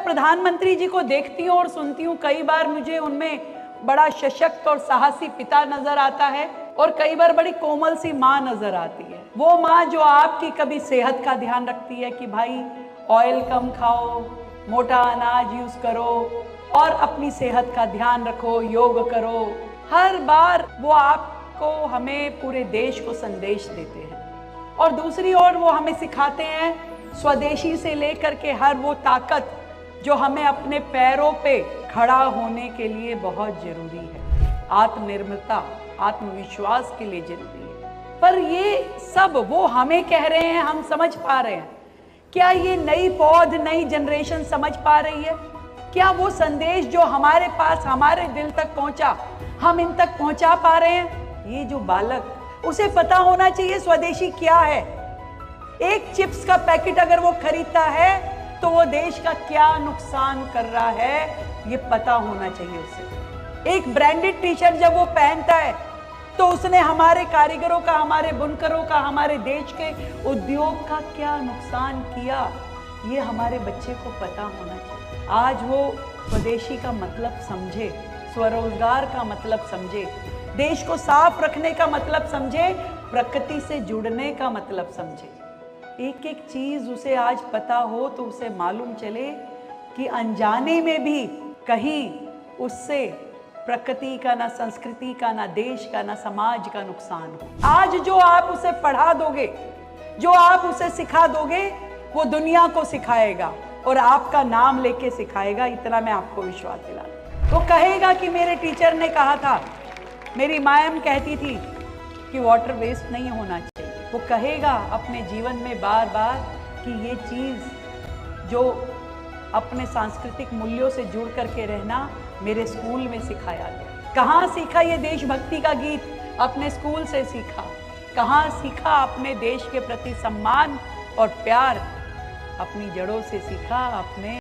प्रधानमंत्री जी को देखती हूँ और सुनती हूँ, कई बार मुझे उनमें बड़ा सशक्त और साहसी पिता नजर आता है और कई बार बड़ी कोमल सी माँ नजर आती है। वो माँ जो आपकी कभी सेहत का ध्यान रखती है कि भाई ऑयल कम खाओ, मोटा अनाज यूज करो और अपनी सेहत का ध्यान रखो, योग करो। हर बार वो आपको, हमें, पूरे देश को संदेश देते हैं। और दूसरी ओर वो हमें सिखाते हैं स्वदेशी से लेकर के हर वो ताकत जो हमें अपने पैरों पे खड़ा होने के लिए बहुत जरूरी है। आत्मनिर्भरता, आत्मविश्वास के लिए जरूरी है। पर ये सब वो हमें कह रहे हैं, हम समझ पा रहे हैं? क्या ये नई पौध, नई जनरेशन समझ पा रही है? क्या वो संदेश जो हमारे पास, हमारे दिल तक पहुंचा, हम इन तक पहुंचा पा रहे हैं? ये जो बालक, उसे पता होना चाहिए स्वदेशी क्या है। एक चिप्स का पैकेट अगर वो खरीदता है तो वो देश का क्या नुकसान कर रहा है, ये पता होना चाहिए उसे। एक ब्रांडेड टी शर्ट जब वो पहनता है तो उसने हमारे कारीगरों का, हमारे बुनकरों का, हमारे देश के उद्योग का क्या नुकसान किया, ये हमारे बच्चे को पता होना चाहिए। आज वो स्वदेशी का मतलब समझे, स्वरोजगार का मतलब समझे, देश को साफ रखने का मतलब समझे, प्रकृति से जुड़ने का मतलब समझे। एक एक चीज उसे आज पता हो तो उसे मालूम चले कि अनजाने में भी कहीं उससे प्रकृति का, ना संस्कृति का, ना देश का, ना समाज का नुकसान हो। आज जो आप उसे पढ़ा दोगे, जो आप उसे सिखा दोगे, वो दुनिया को सिखाएगा और आपका नाम लेके सिखाएगा। इतना मैं आपको विश्वास दिलाता। वो कहेगा कि मेरे टीचर ने कहा था, मेरी मैम कहती थी कि वाटर वेस्ट नहीं होना चाहिए। वो कहेगा अपने जीवन में बार बार कि ये चीज़ जो अपने सांस्कृतिक मूल्यों से जुड़ करके रहना मेरे स्कूल में सिखाया गया। कहाँ सीखा ये देशभक्ति का गीत? अपने स्कूल से सीखा। कहाँ सीखा अपने देश के प्रति सम्मान और प्यार? अपनी जड़ों से सीखा, अपने